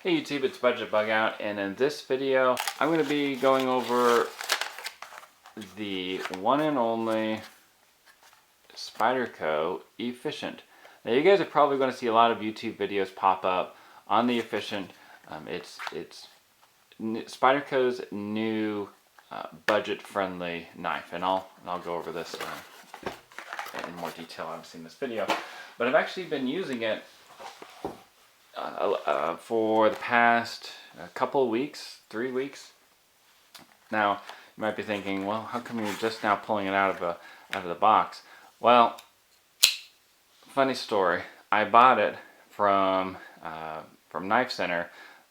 Hey YouTube, it's Budget Bugout, and in this video I'm going to be going over the one and only Spyderco Efficient. Now you guys are probably going to see a lot of YouTube videos pop up on the Efficient. It's Spyderco's new budget-friendly knife, and I'll go over this in more detail obviously in this video. But I've actually been using it for the past couple of weeks, 3 weeks. Now you might be thinking, well, how come you're just now pulling it out of the box? Well, funny story. I bought it from Knife Center,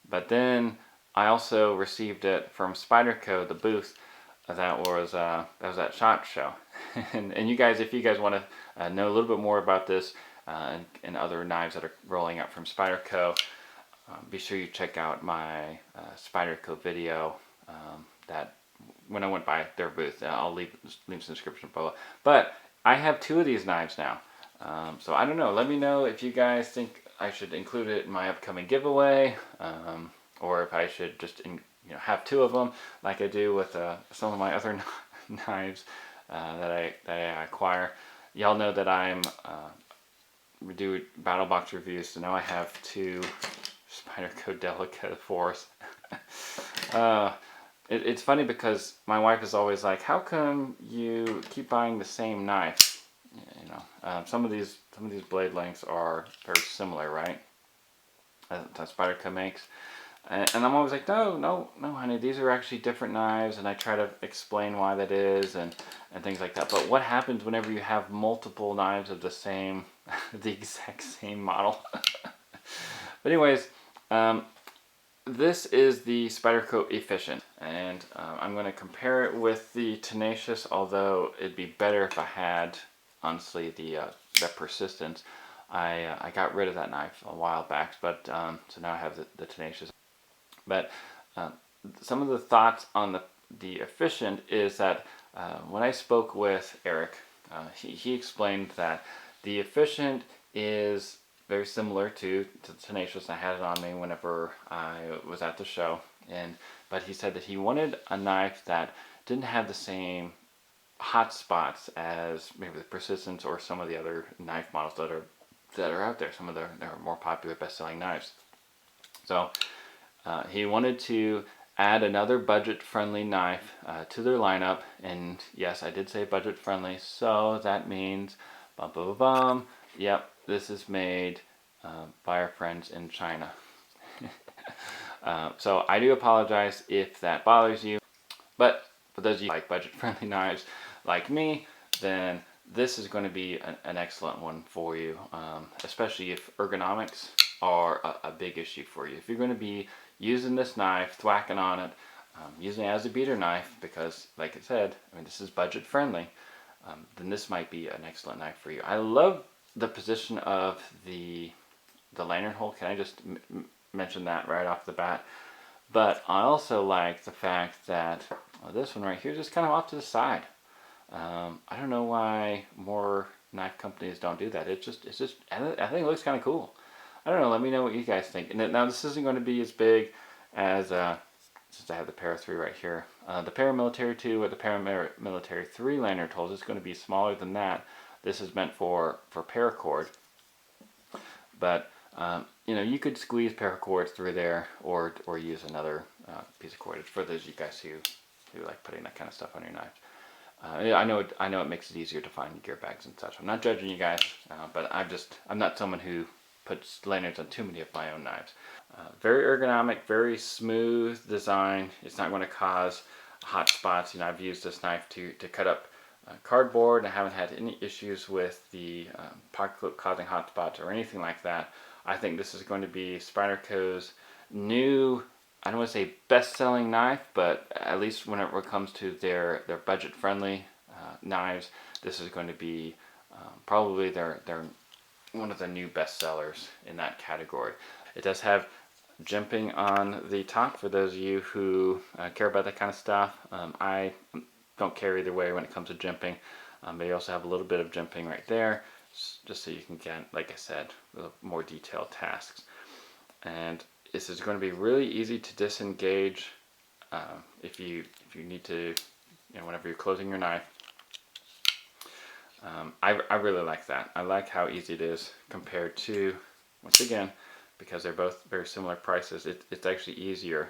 but then I also received it from Spyderco, the booth that was at SHOT Show. and you guys, if you guys want to know a little bit more about this and other knives that are rolling out from Spyderco, be sure you check out my Spyderco video that when I went by their booth. I'll leave some description below. But I have 2 of these knives now, so I don't know. Let me know if you guys think I should include it in my upcoming giveaway, or if I should just have 2 of them like I do with some of my other knives that I acquire. Y'all know that we do battle box reviews, so now I have 2 Spyderco Delica 4s. It's funny because my wife is always like, how come you keep buying the same knife? Some of these blade lengths are very similar, right? That Spyderco makes. And I'm always like, no, honey, these are actually different knives, and I try to explain why that is and things like that. But what happens whenever you have multiple knives of the exact same model? But anyways, this is the Spyderco Efficient, and I'm going to compare it with the Tenacious, although it'd be better if I had, honestly, the Persistence. I got rid of that knife a while back, but so now I have the Tenacious. But some of the thoughts on the Efficient is that when I spoke with Eric, he explained that the Efficient is very similar to the Tenacious. I had it on me whenever I was at the show, but he said that he wanted a knife that didn't have the same hot spots as maybe the Persistence or some of the other knife models that are out there. Some of their more popular best-selling knives. So he wanted to add another budget-friendly knife to their lineup, and yes, I did say budget-friendly, so that means bum bum bum. Yep, this is made by our friends in China. So I do apologize if that bothers you, but for those of you who like budget-friendly knives like me, then this is going to be an excellent one for you, especially if ergonomics are a big issue for you. If you're going to be using this knife, thwacking on it, using it as a beater knife, because like I said, this is budget friendly, then this might be an excellent knife for you. I love the position of the lanyard hole. Can I just mention that right off the bat? But I also like the fact that this one right here is just kind of off to the side. I don't know why more knife companies don't do that. It's just I think it looks kind of cool. I don't know, let me know what you guys think. And now this isn't going to be as big as, since I have the Para 3 right here, the Paramilitary 2 or the Paramilitary 3 lanyard holes is going to be smaller than that. This is meant for paracord. But, you could squeeze paracord through there or use another piece of cordage for those of you guys who like putting that kind of stuff on your knives. I know it makes it easier to find gear bags and such. I'm not judging you guys, but I'm not someone who puts lanyards on too many of my own knives. Very ergonomic, very smooth design. It's not going to cause hot spots. I've used this knife to cut up cardboard, and I haven't had any issues with the pocket clip causing hot spots or anything like that. I think this is going to be Spyderco's new, I don't want to say best-selling knife, but at least whenever it comes to their budget-friendly knives, this is going to be probably their one of the new bestsellers in that category. It does have jimping on the top for those of you who care about that kind of stuff. I don't care either way when it comes to jimping, but you also have a little bit of jimping right there, just so you can get, like I said, more detailed tasks. And this is going to be really easy to disengage if you need to, whenever you're closing your knife. I really like that. I like how easy it is compared to, once again, because they're both very similar prices, it's actually easier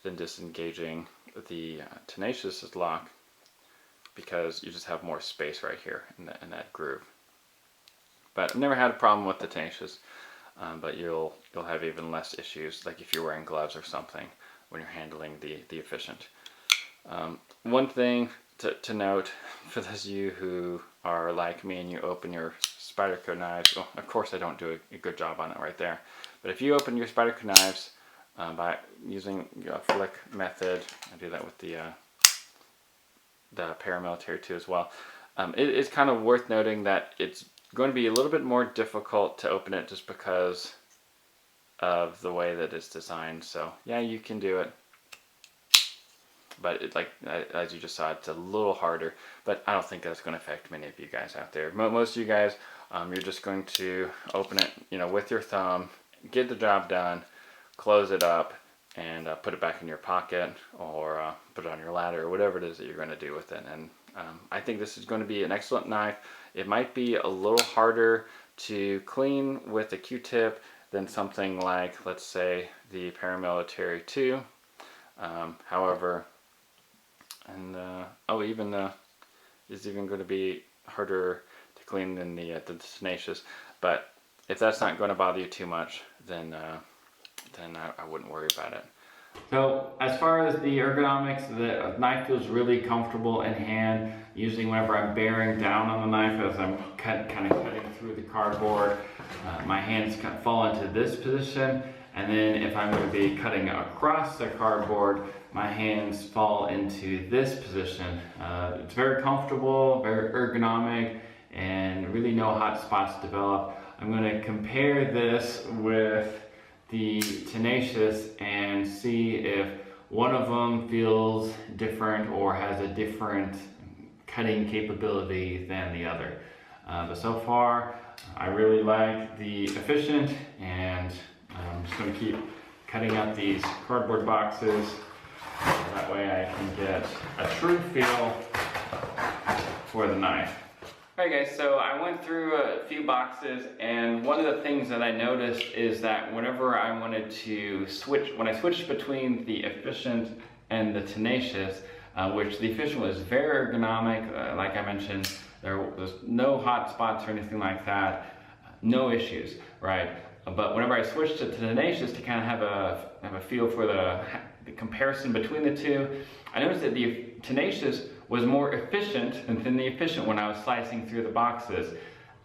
than disengaging the Tenacious lock, because you just have more space right here in that groove. But I've never had a problem with the Tenacious, but you'll have even less issues, like if you're wearing gloves or something when you're handling the Efficient. One thing to note, for those of you who are like me and you open your Spyderco knives, well, of course I don't do a good job on it right there, but if you open your Spyderco knives by using a flick method, I do that with the paramilitary too as well, it is kind of worth noting that it's going to be a little bit more difficult to open it just because of the way that it's designed. So yeah, you can do it, but as you just saw, it's a little harder, but I don't think that's going to affect many of you guys out there. Most of you guys, you're just going to open it, with your thumb, get the job done, close it up, and put it back in your pocket, or put it on your ladder, or whatever it is that you're going to do with it. And I think this is going to be an excellent knife. It might be a little harder to clean with a Q-tip than something like, let's say, the Paramilitary 2. However, and is even going to be harder to clean than the Tenacious. But if that's not going to bother you too much, then I wouldn't worry about it. So as far as the ergonomics, the knife feels really comfortable in hand. Usually whenever I'm bearing down on the knife as I'm kind of cutting through the cardboard, my hands kind of fall into this position, and then if I'm going to be cutting across the cardboard, my hands fall into this position. It's very comfortable, very ergonomic, and really no hot spots develop. I'm going to compare this with the Tenacious and see if one of them feels different or has a different cutting capability than the other. But so far, I really like the Efficient, and I'm just going to keep cutting up these cardboard boxes. That way I can get a true feel for the knife. Alright guys, so I went through a few boxes, and one of the things that I noticed is that whenever I wanted to switch, when I switched between the Efficient and the Tenacious, which the Efficient was very ergonomic, like I mentioned, there was no hot spots or anything like that, no issues, right? But whenever I switched to Tenacious to kind of have a feel for the comparison between the two, I noticed that the Tenacious was more efficient than the Efficient when I was slicing through the boxes.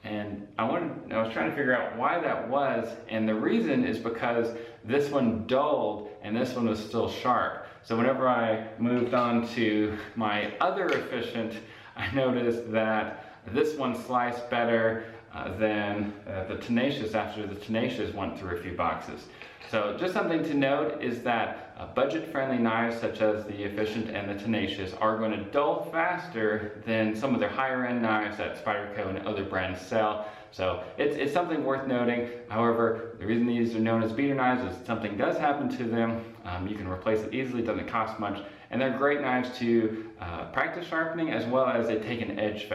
And I was trying to figure out why that was, and the reason is because this one dulled and this one was still sharp. So whenever I moved on to my other Efficient, I noticed that this one sliced better than the Tenacious after the Tenacious went through a few boxes. So just something to note is that budget-friendly knives such as the Efficient and the Tenacious are going to dull faster than some of their higher-end knives that Spyderco and other brands sell. So it's something worth noting. However, the reason these are known as beater knives is if something does happen to them, you can replace it easily, it doesn't cost much, and they're great knives to practice sharpening, as well as they take an edge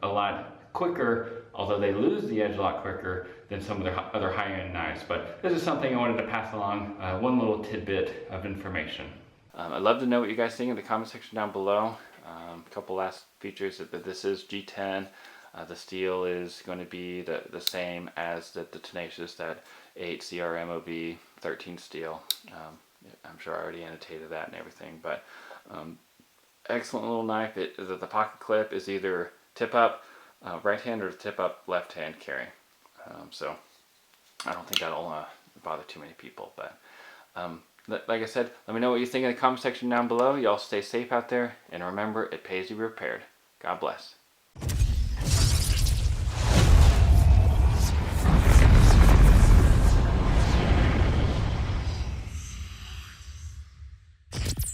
a lot quicker, although they lose the edge a lot quicker than some of their other high-end knives. But this is something I wanted to pass along, one little tidbit of information. I'd love to know what you guys think in the comment section down below. A couple last features, that this is G10. The steel is going to be the same as the Tenacious, that 8 CRMOB 13 steel. I'm sure I already annotated that and everything, but excellent little knife. The pocket clip is either tip up right hand or tip up left hand carry. So I don't think that'll bother too many people, but like I said, let me know what you think in the comment section down below. Y'all stay safe out there, and remember, it pays to be repaired. God bless.